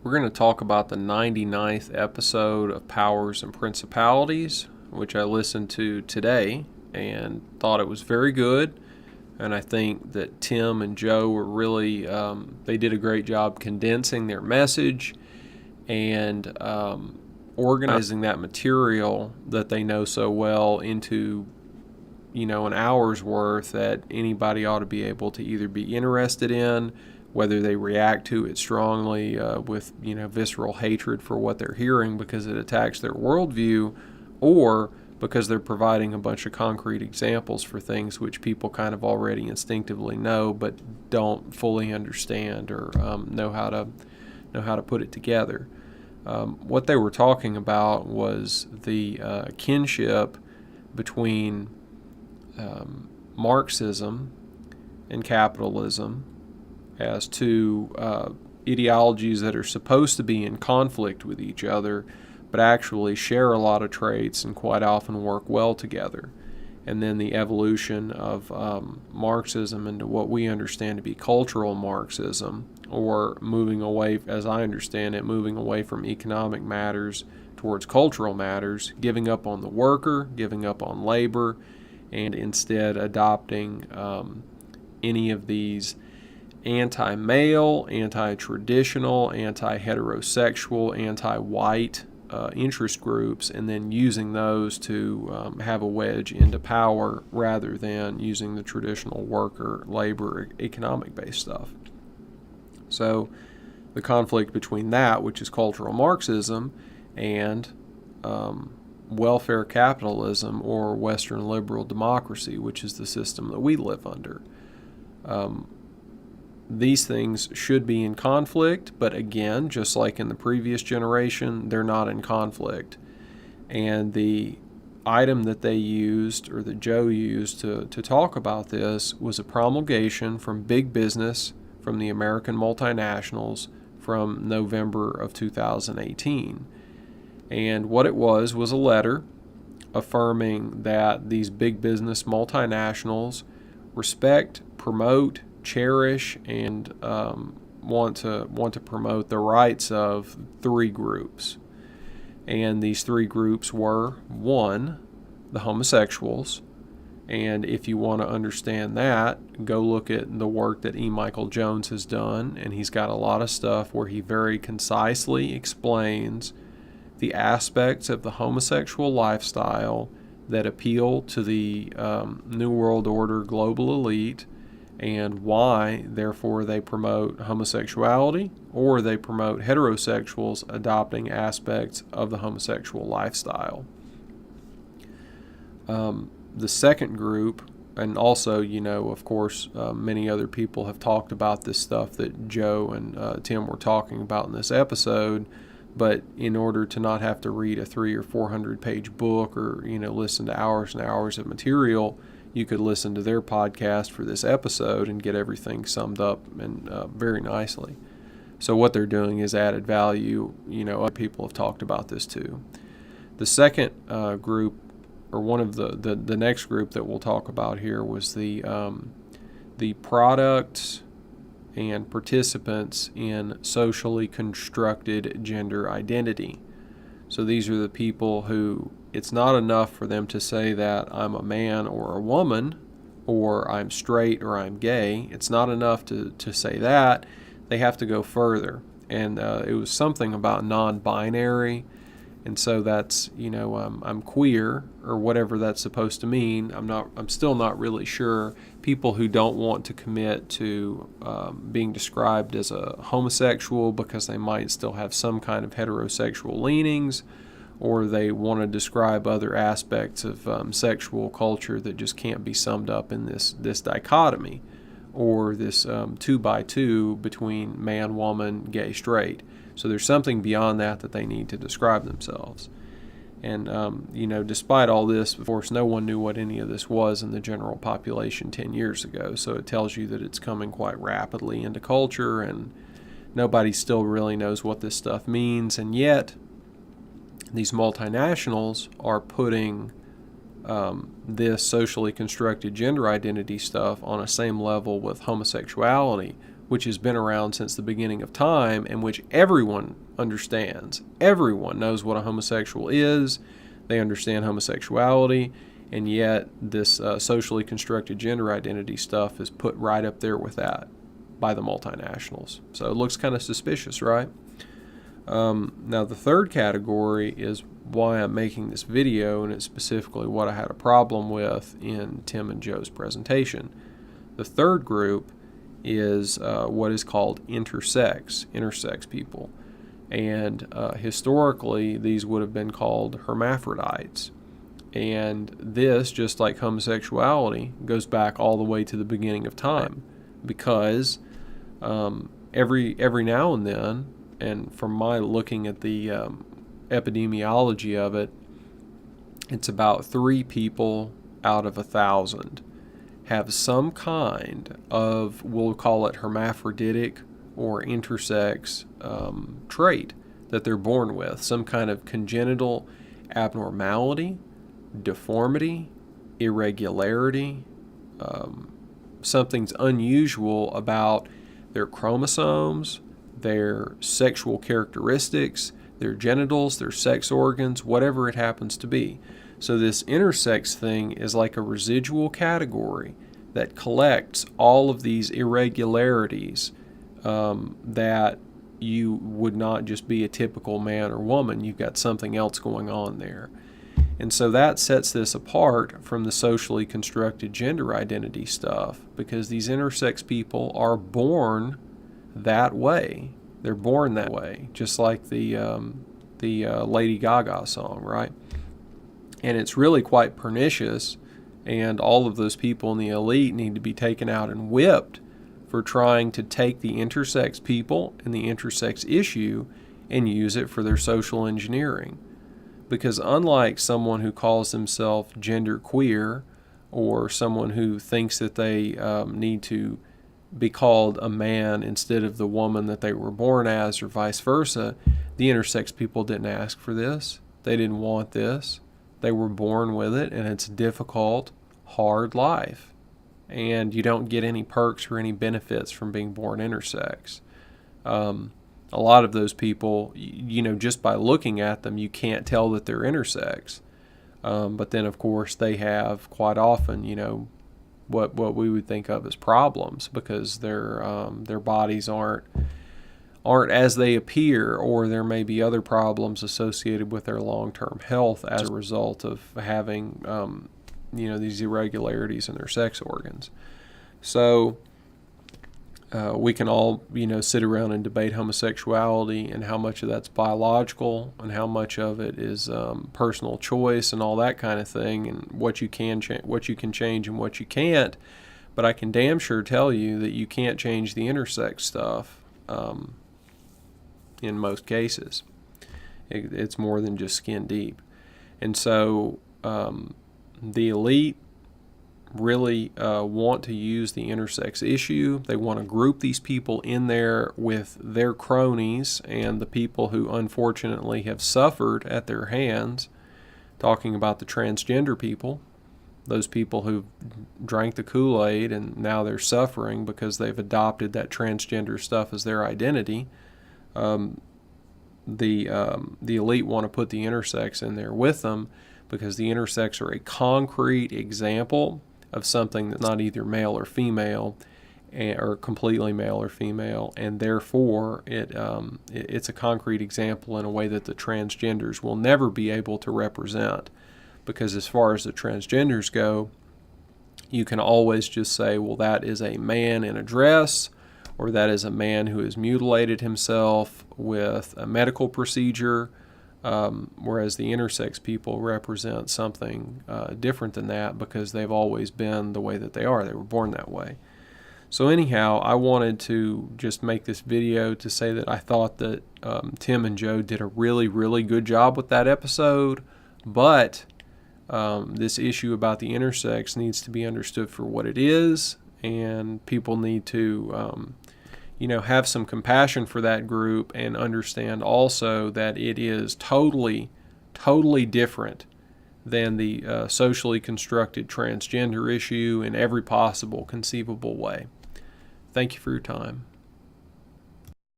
We're going to talk about the 99th episode of Powers and Principalities, which I listened to today and thought it was very good. And I think that Tim and Joe were really, they did a great job condensing their message and organizing that material that they know so well into, an hour's worth that anybody ought to be able to either be interested in, whether they react to it strongly with visceral hatred for what they're hearing because it attacks their worldview, or because they're providing a bunch of concrete examples for things which people kind of already instinctively know but don't fully understand or know how to put it together. What they were talking about was the kinship between Marxism and capitalism as two ideologies that are supposed to be in conflict with each other, but actually share a lot of traits and quite often work well together. And then the evolution of Marxism into what we understand to be cultural Marxism, or moving away, as I understand it, moving away from economic matters towards cultural matters, giving up on the worker, giving up on labor, and instead adopting any of these anti-male, anti-traditional, anti-heterosexual, anti-white interest groups, and then using those to have a wedge into power rather than using the traditional worker, labor, economic-based stuff. So the conflict between that, which is cultural Marxism, and welfare capitalism or Western liberal democracy, which is the system that we live under. These things should be in conflict, but again, just like in the previous generation, they're not in conflict. And the item that they used, or that Joe used to talk about this, was a promulgation from big business, from the American multinationals, from November of 2018. And what it was a letter affirming that these big business multinationals respect, promote, cherish, and want to promote the rights of three groups. And these three groups were, one, the homosexuals. And if you want to understand that, go look at the work that E. Michael Jones has done, and he's got a lot of stuff where he very concisely explains the aspects of the homosexual lifestyle that appeal to the New World Order global elite, and why, therefore, they promote homosexuality, or they promote heterosexuals adopting aspects of the homosexual lifestyle. The second group, and also, of course, many other people have talked about this stuff that Joe and Tim were talking about in this episode, but in order to not have to read a 300 or 400 page book or, listen to hours and hours of material, you could listen to their podcast for this episode and get everything summed up and very nicely. So what they're doing is added value. Other people have talked about this too. The second group, or one of the next group that we'll talk about here, was the products and participants in socially constructed gender identity. So these are the people who, it's not enough for them to say that I'm a man or a woman, or I'm straight or I'm gay. It's not enough to say that. They have to go further. And it was something about non-binary. And so that's, I'm queer, or whatever that's supposed to mean. I'm still not really sure. People who don't want to commit to being described as a homosexual because they might still have some kind of heterosexual leanings, or they want to describe other aspects of sexual culture that just can't be summed up in this dichotomy, or this 2x2 between man, woman, gay, straight. So there's something beyond that they need to describe themselves. And, despite all this, of course, no one knew what any of this was in the general population 10 years ago. So it tells you that it's coming quite rapidly into culture, and nobody still really knows what this stuff means. And yet, these multinationals are putting this socially constructed gender identity stuff on a same level with homosexuality, which has been around since the beginning of time and which everyone understands. Everyone knows what a homosexual is. They understand homosexuality, and yet this socially constructed gender identity stuff is put right up there with that by the multinationals. So it looks kind of suspicious, right? Now the third category is why I'm making this video, and it's specifically what I had a problem with in Tim and Joe's presentation. The third group is what is called intersex people. And historically, these would have been called hermaphrodites. And this, just like homosexuality, goes back all the way to the beginning of time, because every now and then, and from my looking at the epidemiology of it, it's about 3 people out of 1,000 have some kind of, we'll call it hermaphroditic or intersex trait that they're born with, some kind of congenital abnormality, deformity, irregularity. Something's unusual about their chromosomes, their sexual characteristics, their genitals, their sex organs, whatever it happens to be. So this intersex thing is like a residual category that collects all of these irregularities that you would not just be a typical man or woman. You've got something else going on there. And so that sets this apart from the socially constructed gender identity stuff, because these intersex people are born that way. They're born that way, just like the Lady Gaga song, right? And it's really quite pernicious, and all of those people in the elite need to be taken out and whipped for trying to take the intersex people and the intersex issue and use it for their social engineering. Because unlike someone who calls themselves gender queer, or someone who thinks that they need to be called a man instead of the woman that they were born as, or vice versa, the intersex people didn't ask for this. They didn't want this. They were born with it, and it's a difficult, hard life. And you don't get any perks or any benefits from being born intersex. A lot of those people, just by looking at them, you can't tell that they're intersex. But then, of course, they have quite often, what we would think of as problems, because their bodies aren't as they appear, or there may be other problems associated with their long-term health as a result of having these irregularities in their sex organs. So we can all sit around and debate homosexuality and how much of that's biological and how much of it is personal choice and all that kind of thing, and what you can change and what you can't. But I can damn sure tell you that you can't change the intersex stuff in most cases. It's more than just skin deep. And so the elite really want to use the intersex issue. They want to group these people in there with their cronies and the people who unfortunately have suffered at their hands. Talking about the transgender people, those people who drank the Kool-Aid and now they're suffering because they've adopted that transgender stuff as their identity. The elite want to put the intersex in there with them, because the intersex are a concrete example of something that's not either male or female, or completely male or female, and therefore it's a concrete example in a way that the transgenders will never be able to represent. Because as far as the transgenders go, you can always just say, well, that is a man in a dress, or that is a man who has mutilated himself with a medical procedure, whereas the intersex people represent something different than that, because they've always been the way that they are. They were born that way. So anyhow, I wanted to just make this video to say that I thought that Tim and Joe did a really, really good job with that episode, but this issue about the intersex needs to be understood for what it is, and people need to have some compassion for that group and understand also that it is totally, totally different than the socially constructed transgender issue in every possible conceivable way. Thank you for your time.